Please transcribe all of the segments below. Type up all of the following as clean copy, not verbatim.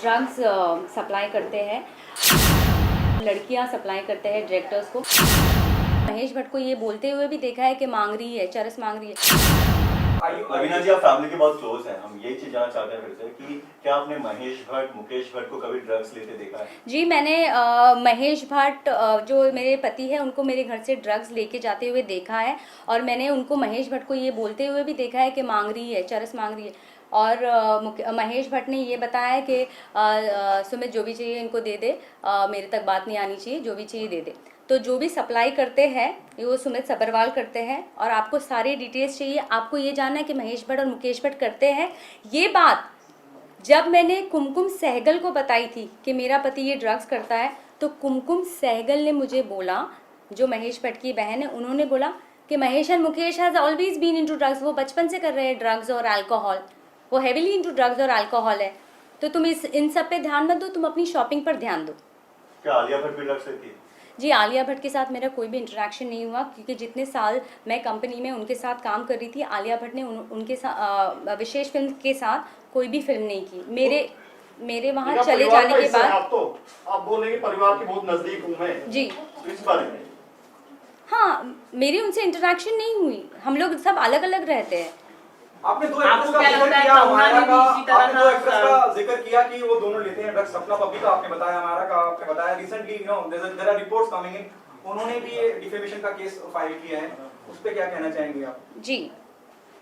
Drugs supply करते हैं, लड़कियां सप्लाई करते हैं डायरेक्टर्स को। महेश भट्ट को ये बोलते हुए भी देखा है कि मांग रही है, चरस मांग रही है। लवीना जी, आप फैमिली के बहुत क्लोज हैं, हम यही चीज जानना चाहते हैं फिर से कि क्या आपने महेश भट्ट, मुकेश भट्ट को कभी ड्रग्स लेते देखा है? जी, मैंने महेश भट्ट जो मेरे पति हैं उनको मेरे घर से ड्रग्स लेके जाते हुए देखा है, और मैंने उनको महेश भट्ट को ये बोलते हुए भी देखा है कि मांग रही है, चरस मांग रही है। और महेश भट्ट ने ये बताया कि सुमित जो भी चाहिए इनको दे दे, मेरे तक बात नहीं आनी चाहिए, जो भी चाहिए दे दे। तो जो भी सप्लाई करते हैं ये वो सुमित सब्बरवाल करते हैं, और आपको सारी डिटेल्स चाहिए, आपको ये जानना है कि महेश भट्ट और मुकेश भट्ट करते हैं। ये बात जब मैंने कुमकुम सहगल को बताई थी कि मेरा पति ये ड्रग्स करता है, तो कुमकुम सहगल ने मुझे बोला, जो महेश भट्ट की बहन है, उन्होंने बोला कि Mahesh and Mukesh has always been into drugs, वो बचपन से कर रहे हैं ड्रग्स और अल्कोहल, वो हेविली इनटू ड्रग्स और अल्कोहल है। तो तुम इन सब पे ध्यान मत दो, तुम अपनी शॉपिंग पर ध्यान दो। क्या आलिया भट्ट भी ड्रग्स लेती है? जी, आलिया भट्ट के साथ मेरा कोई भी इंटरेक्शन नहीं हुआ, क्योंकि जितने साल मैं कंपनी में उनके साथ काम कर रही थी, आलिया भट्ट ने उनके साथ विशेष फिल्म के साथ कोई भी फिल्म नहीं की। मेरे वहाँ चले जाने के बाद आप बोल रहे हैं परिवार के बहुत नजदीक हूँ मैं जी, इस बारे में। हाँ, मेरी उनसे इंटरेक्शन नहीं हुई, हम लोग सब अलग अलग रहते हैं। आपने दो एक्ट्रेस का जिक्र किया, आपने दो एक्ट्रेस का जिक्र किया कि वो दोनों लेते हैं ड्रग्स। सपना पब्बी का आपने बताया, हमारा का आपने बताया। Recently there are reports coming in, उन्होंने भी ये डिफेमेशन का केस फाइल किया है, उस पे क्या कहना चाहेंगे आप? जी,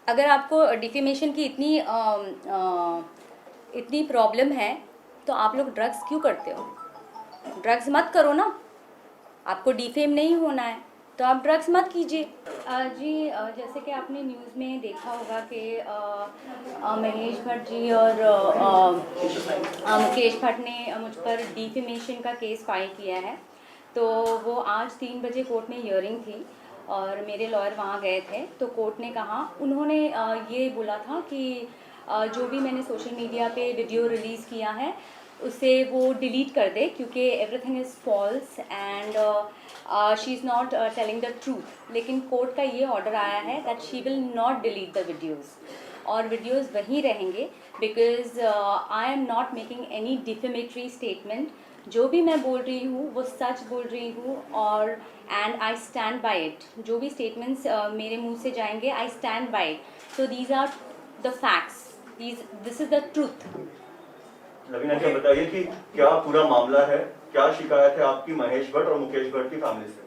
अगर आपको डिफेमेशन की इतनी प्रॉब्लम है तो आप लोग ड्रग्स क्यों करते हो? ड्रग्स मत करो ना, आपको डिफेम नहीं होना है तो आप ड्रग्स मत कीजिए। जी, जैसे कि आपने न्यूज़ में देखा होगा कि महेश भट्ट जी और मुकेश भट्ट ने मुझ पर डिफेमेशन का केस फाइल किया है। तो वो आज 3 बजे कोर्ट में हियरिंग थी और मेरे लॉयर वहाँ गए थे। तो कोर्ट ने कहा, उन्होंने ये बोला था कि जो भी मैंने सोशल मीडिया पे वीडियो रिलीज़ किया है उसे वो डिलीट कर दे, क्योंकि everything is false and she is not telling the truth. लेकिन कोर्ट का ये ऑर्डर आया है that she will not delete the videos, और वीडियोज़ वहीं रहेंगे, because I am not making any defamatory statement. जो भी मैं बोल रही हूँ वो सच बोल रही हूँ, और and I stand by it. जो भी स्टेटमेंट्स मेरे मुंह से जाएंगे, I stand by it. So these are the facts, this is the truth. Lavina ji, बताइए कि क्या पूरा मामला है, क्या शिकायत है आपकी महेश भट्ट और मुकेश भट्ट की फैमिली से?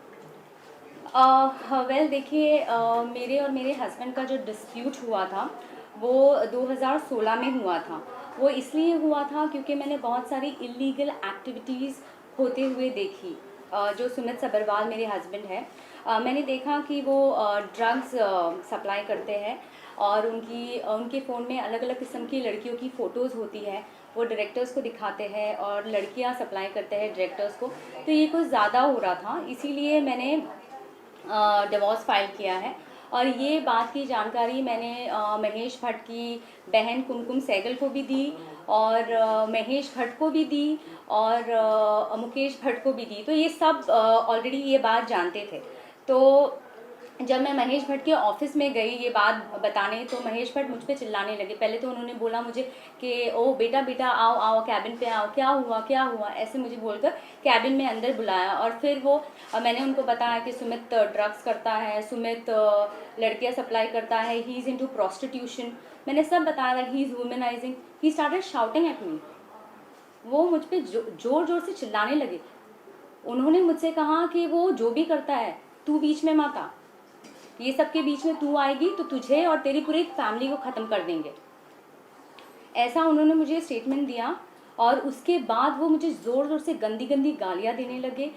वेल देखिए, मेरे और मेरे हस्बैंड का जो डिस्प्यूट हुआ था वो 2016 में हुआ था। वो इसलिए हुआ था क्योंकि मैंने बहुत सारी इलीगल एक्टिविटीज़ होते हुए देखी। जो सुमित सब्बरवाल मेरे हस्बैंड हैं, मैंने देखा कि वो ड्रग्स सप्लाई करते हैं, और उनके फ़ोन में अलग अलग किस्म की लड़कियों की फ़ोटोज़ होती है, वो डायरेक्टर्स को दिखाते हैं और लड़कियां सप्लाई करते हैं डायरेक्टर्स को। तो ये कुछ ज़्यादा हो रहा था, इसीलिए मैंने डिवोर्स फाइल किया है। और ये बात की जानकारी मैंने महेश भट्ट की बहन कुमकुम सहगल को भी दी, और महेश भट्ट को भी दी, और मुकेश भट्ट को भी दी। तो ये सब ऑलरेडी ये बात जानते थे। तो जब मैं महेश भट्ट के ऑफिस में गई ये बात बताने, तो महेश भट्ट मुझ पे चिल्लाने लगे। पहले तो उन्होंने बोला मुझे कि ओ बेटा बेटा आओ आओ कैबिन पे आओ, क्या हुआ ऐसे मुझे बोलकर कैबिन में अंदर बुलाया। और फिर मैंने उनको बताया कि सुमित ड्रग्स करता है, सुमित लड़कियां सप्लाई करता है, ही इज़ इनटू प्रोस्टिट्यूशन। मैंने सब बताया, he is womanising. He started shouting at me. वो मुझ पर जोर जोर से चिल्लाने लगे। उन्होंने मुझसे कहा कि वो जो भी करता है तू बीच में मत आ, ये सब के बीच में तू आएगी तो तुझे और तेरी पूरी फैमिली को ख़त्म कर देंगे, ऐसा उन्होंने मुझे स्टेटमेंट दिया। और उसके बाद वो मुझे ज़ोर ज़ोर से गंदी गंदी गालियाँ देने लगे।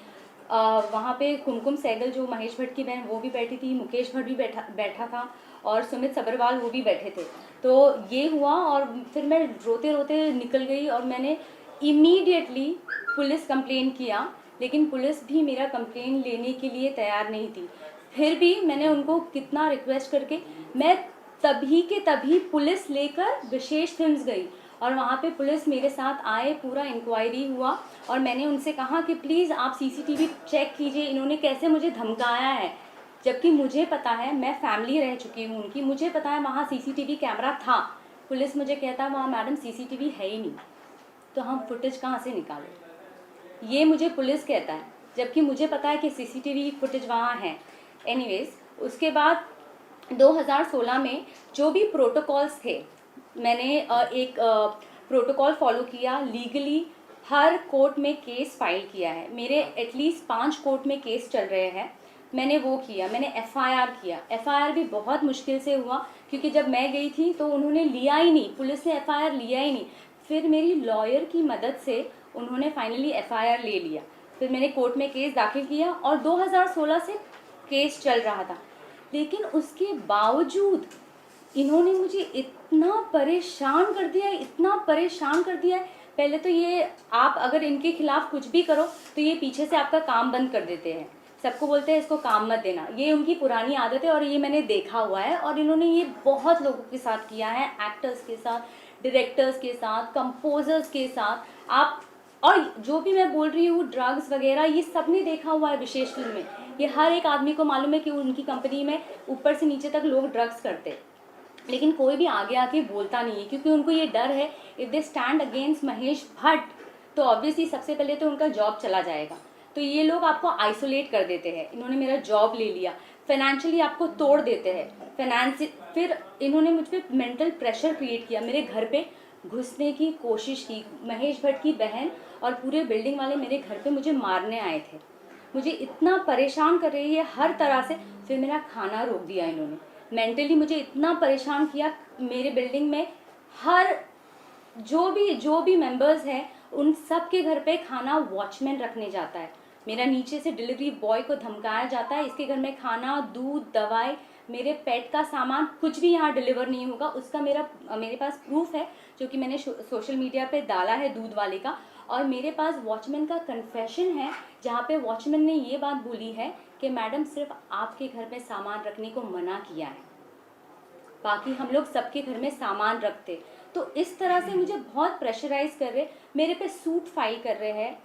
वहाँ पे कुमकुम सहगल जो महेश भट्ट की बहन वो भी बैठी थी, मुकेश भट्ट भी बैठा था, और सुमित सब्बरवाल वो भी बैठे थे। तो ये हुआ, और फिर मैं रोते रोते निकल गई, और मैंने इमीडिएटली पुलिस कंप्लेन किया, लेकिन पुलिस भी मेरा कंप्लेन लेने के लिए तैयार नहीं थी। फिर भी मैंने उनको कितना रिक्वेस्ट करके मैं तभी के तभी पुलिस लेकर विशेष फिल्म्स गई, और वहाँ पे पुलिस मेरे साथ आए, पूरा इंक्वायरी हुआ, और मैंने उनसे कहा कि प्लीज़ आप सीसीटीवी चेक कीजिए, इन्होंने कैसे मुझे धमकाया है। जबकि मुझे पता है, मैं फैमिली रह चुकी हूँ उनकी, मुझे पता है वहाँ सीसीटीवी कैमरा था। पुलिस मुझे कहता वहाँ मैडम सीसीटीवी है ही नहीं। तो हम फुटेज कहाँ से निकालें? ये मुझे पुलिस कहता है, जबकि मुझे पता है कि सीसीटीवी फुटेज वहाँ है। एनीवेज, उसके बाद 2016 में जो भी प्रोटोकॉल्स थे, मैंने एक प्रोटोकॉल फॉलो किया, लीगली हर कोर्ट में केस फाइल किया है। मेरे एटलीस्ट 5 कोर्ट में केस चल रहे हैं। मैंने वो किया, मैंने एफआईआर किया। एफआईआर भी बहुत मुश्किल से हुआ, क्योंकि जब मैं गई थी तो उन्होंने लिया ही नहीं, पुलिस ने एफआईआर लिया ही नहीं। फिर मेरी लॉयर की मदद से उन्होंने फाइनली एफआईआर ले लिया। फिर मैंने कोर्ट में केस दाखिल किया और 2016 से केस चल रहा था। लेकिन उसके बावजूद इन्होंने मुझे इतना परेशान कर दिया है, इतना परेशान कर दिया है। पहले तो ये, आप अगर इनके खिलाफ कुछ भी करो तो ये पीछे से आपका काम बंद कर देते हैं, सबको बोलते हैं इसको काम मत देना। ये उनकी पुरानी आदत है और ये मैंने देखा हुआ है, और इन्होंने ये बहुत लोगों के साथ किया है, एक्टर्स के साथ, डायरेक्टर्स के साथ, कंपोजर्स के साथ। आप, और जो भी मैं बोल रही हूँ ड्रग्स वगैरह, ये सब ने देखा हुआ है विशेष फिल्म में। ये हर एक आदमी को मालूम है कि उनकी कंपनी में ऊपर से नीचे तक लोग ड्रग्स करते हैं, लेकिन कोई भी आगे आके बोलता नहीं है, क्योंकि उनको ये डर है if they stand against Mahesh Bhatt तो ऑब्वियसली सबसे पहले तो उनका जॉब चला जाएगा। तो ये लोग आपको आइसोलेट कर देते हैं। इन्होंने मेरा जॉब ले लिया, फाइनेंशियली आपको तोड़ देते हैं, फिर इन्होंने मुझ पर मेंटल प्रेशर क्रिएट किया, मेरे घर पे घुसने की कोशिश की। महेश भट्ट की बहन और पूरे बिल्डिंग वाले मेरे घर पे मुझे मारने आए थे। मुझे इतना परेशान कर रही है हर तरह से। फिर मेरा खाना रोक दिया इन्होंने, मेंटली मुझे इतना परेशान किया। मेरे बिल्डिंग में हर जो भी मेंबर्स हैं उन सब के घर पे खाना वॉचमैन रखने जाता है। मेरा नीचे से डिलीवरी बॉय को धमकाया जाता है, इसके घर में खाना, दूध, दवाई, मेरे पेट का सामान कुछ भी यहाँ डिलीवर नहीं होगा। उसका मेरे पास प्रूफ है, जो कि मैंने सोशल मीडिया पे डाला है, दूध वाले का। और मेरे पास वॉचमैन का कन्फेशन है, जहाँ पे वॉचमैन ने ये बात बोली है कि मैडम सिर्फ आपके घर में सामान रखने को मना किया है, बाकी हम लोग सबके घर में सामान रखते। तो इस तरह से मुझे बहुत प्रेशराइज कर रहे, मेरे पे सूट फाइल कर रहे हैं,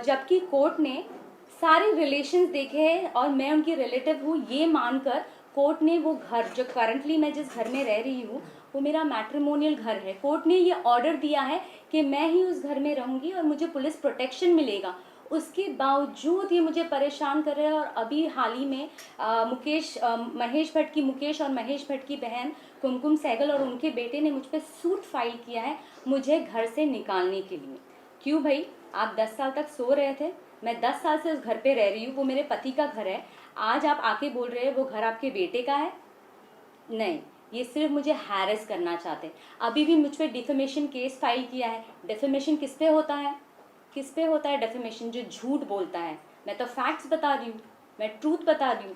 जबकि कोर्ट ने सारे रिलेशंस देखे हैं और मैं उनकी रिलेटिव हूँ ये मानकर कोर्ट ने वो घर, जो करंटली मैं जिस घर में रह रही हूँ वो मेरा मैट्रिमोनियल घर है, कोर्ट ने ये ऑर्डर दिया है कि मैं ही उस घर में रहूँगी और मुझे पुलिस प्रोटेक्शन मिलेगा। उसके बावजूद ये मुझे परेशान कर रहे हैं। और अभी हाल ही में मुकेश और महेश भट्ट की बहन कुमकुम सहगल और उनके बेटे ने मुझ पर सूट फाइल किया है मुझे घर से निकालने के लिए। क्यों भाई, आप 10 साल तक सो रहे थे, मैं 10 साल से उस घर पे रह रही हूँ, वो मेरे पति का घर है। आज आप आके बोल रहे हैं वो घर आपके बेटे का है? नहीं, ये सिर्फ मुझे हैरेस करना चाहते हैं। अभी भी मुझ पर डिफेमेशन केस फाइल किया है। डिफेमेशन किस पे होता है? किस पे होता है डिफेमेशन? जो झूठ बोलता है। मैं तो फैक्ट्स बता रही हूँ, मैं ट्रूथ बता रही हूँ।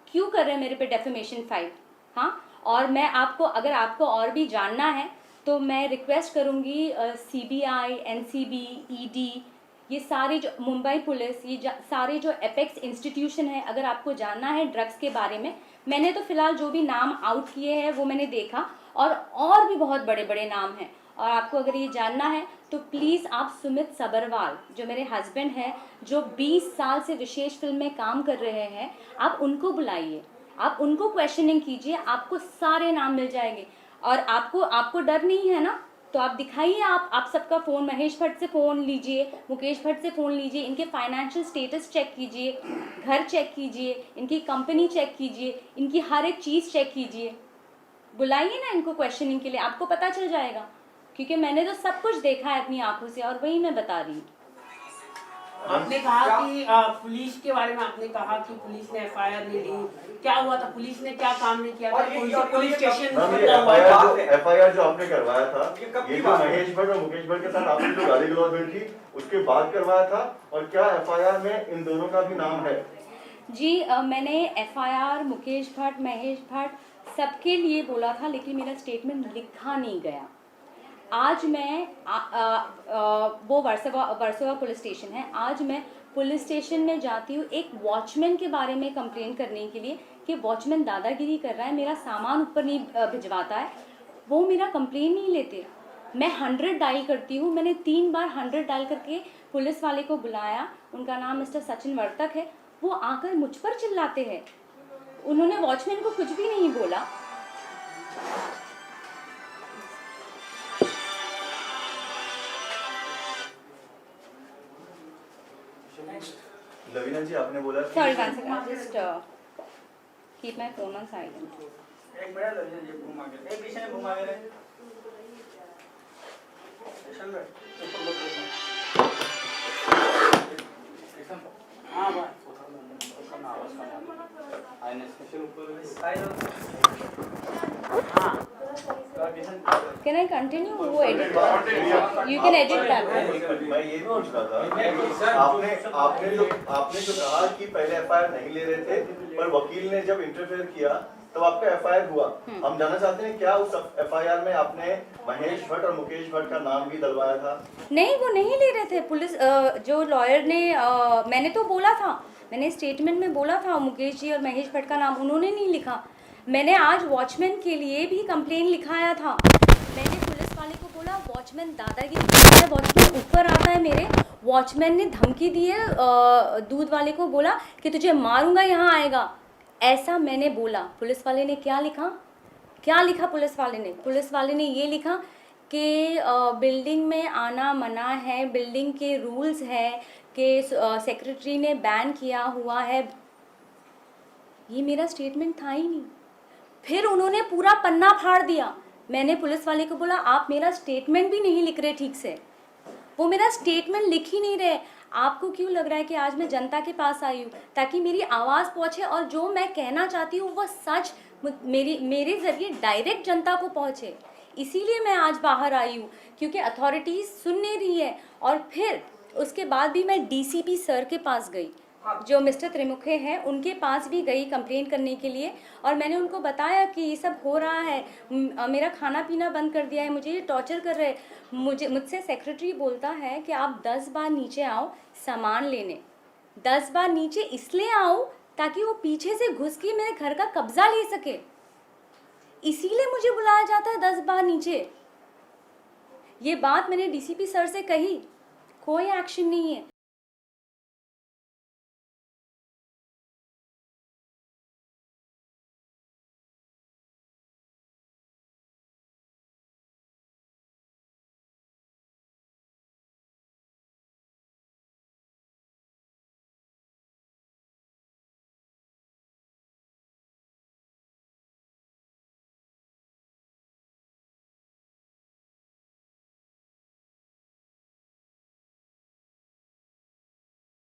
क्यों कर रहे हैं मेरे पे डिफेमेशन फाइल? हाँ, और मैं आपको, अगर आपको और भी जानना है तो मैं रिक्वेस्ट करूँगी CBI, NCB, ED, ये सारी जो मुंबई पुलिस, ये सारे जो एपेक्स इंस्टीट्यूशन है, अगर आपको जानना है ड्रग्स के बारे में, मैंने तो फिलहाल जो भी नाम आउट किए हैं वो मैंने देखा, और भी बहुत बड़े बड़े नाम हैं। और आपको अगर ये जानना है तो प्लीज़ आप सुमित सबरवाल, जो मेरे हस्बैंड हैं, जो 20 साल से विशेष फिल्म में काम कर रहे हैं, आप उनको बुलाइए, आप उनको क्वेश्चनिंग कीजिए, आपको सारे नाम मिल जाएंगे। और आपको डर नहीं है ना, तो आप दिखाइए, आप सबका फ़ोन, महेश भट्ट से फ़ोन लीजिए, मुकेश भट्ट से फ़ोन लीजिए, इनके फाइनेंशियल स्टेटस चेक कीजिए, घर चेक कीजिए, इनकी कंपनी चेक कीजिए, इनकी हर एक चीज़ चेक कीजिए। बुलाइए ना इनको क्वेश्चनिंग के लिए, आपको पता चल जाएगा, क्योंकि मैंने तो सब कुछ देखा है अपनी आंखों से और वही मैं बता रही हूँ। आपने कहा कि पुलिस के बारे में आपने कहा कि पुलिस ने FIR ले ली, क्या हुआ था? पुलिस ने क्या काम नहीं किया था? पुलिस स्टेशन एफआईआर जो आपने करवाया था, ये जो महेश भट्ट और मुकेश भट्ट के साथ आपने जो गाली गलौज हुई थी उसके बाद करवाया था, और क्या एफआईआर में इन दोनों का भी नाम है? जी, मैंने FIR मुकेश भट्ट, महेश भट्ट सबके लिए बोला था, लेकिन मेरा स्टेटमेंट लिखा नहीं गया। आज मैं वो वर्सोवा पुलिस स्टेशन है, आज मैं पुलिस स्टेशन में जाती हूँ एक वॉचमैन के बारे में कंप्लेन करने के लिए कि वॉचमैन दादागिरी कर रहा है, मेरा सामान ऊपर नहीं भिजवाता है। वो मेरा कंप्लेन नहीं लेते। मैं 100 डायल करती हूँ, मैंने 3 बार 100 डायल करके पुलिस वाले को बुलाया, उनका नाम मिस्टर सचिन वर्तक है। वो आकर मुझ पर चिल्लाते हैं, उन्होंने वॉचमैन को कुछ भी नहीं बोला। लवीना जी आपने बोला कि sorry one second just keep my phone on silent. एक मिनट लगे ये घुमा के एक पीछे घुमा के रहे स्टेशन पे ऊपर लोग हां भाई उसका नाम उसका आईने स्टेशन ऊपर हां कैन आई कंटिन्यू? वो edit you can edit that. मैं ये पूछ रहा था, आपने जो कहा कि पहले एफआईआर नहीं ले रहे थे, पर वकील ने जब इंटरफेयर किया तब आपका एफआईआर हुआ। हम जानना चाहते हैं क्या उस एफआईआर में आपने महेश भट्ट और मुकेश भट्ट का नाम भी डलवाया था? नहीं, वो नहीं ले रहे थे। पुलिस जो लॉयर ने मैंने तो बोला था, मैंने स्टेटमेंट में बोला था मुकेश जी और महेश भट्ट का नाम, उन्होंने नहीं लिखा। मैंने आज वॉचमैन के लिए भी कंप्लेन लिखाया था। मैंने पुलिस वाले को बोला वॉचमैन दादागिरी करता है, वॉचमैन ऊपर आता है मेरे। वॉचमैन ने धमकी दी है, दूध वाले को बोला कि तुझे मारूंगा, यहाँ आएगा, ऐसा मैंने बोला। पुलिस वाले ने क्या लिखा? क्या लिखा पुलिस वाले ने? पुलिस वाले ने ये लिखा कि बिल्डिंग में आना मना है, बिल्डिंग के रूल्स है कि सेक्रेटरी ने बैन किया हुआ है। ये मेरा स्टेटमेंट था ही नहीं। फिर उन्होंने पूरा पन्ना फाड़ दिया। मैंने पुलिस वाले को बोला आप मेरा स्टेटमेंट भी नहीं लिख रहे ठीक से, वो मेरा स्टेटमेंट लिख ही नहीं रहे। आपको क्यों लग रहा है कि आज मैं जनता के पास आई हूँ ताकि मेरी आवाज़ पहुँचे और जो मैं कहना चाहती हूँ वो सच मेरे ज़रिए डायरेक्ट जनता को पहुँचे? इसीलिए मैं आज बाहर आई हूँ, क्योंकि अथॉरिटीज़ सुन नहीं रही है। और फिर उसके बाद भी मैं डीसीपी सर के पास गई, जो मिस्टर त्रिमुखे हैं, उनके पास भी गई कंप्लेन करने के लिए। और मैंने उनको बताया कि ये सब हो रहा है, मेरा खाना पीना बंद कर दिया है, मुझे ये टॉर्चर कर रहे हैं। मुझसे सेक्रेटरी बोलता है कि आप 10 बार नीचे आओ सामान लेने। 10 बार नीचे इसलिए आओ ताकि वो पीछे से घुस के मेरे घर का कब्जा ले सके, इसीलिए मुझे बुलाया जाता है 10 बार नीचे। ये बात मैंने डीसीपी सर से कही, कोई एक्शन नहीं है।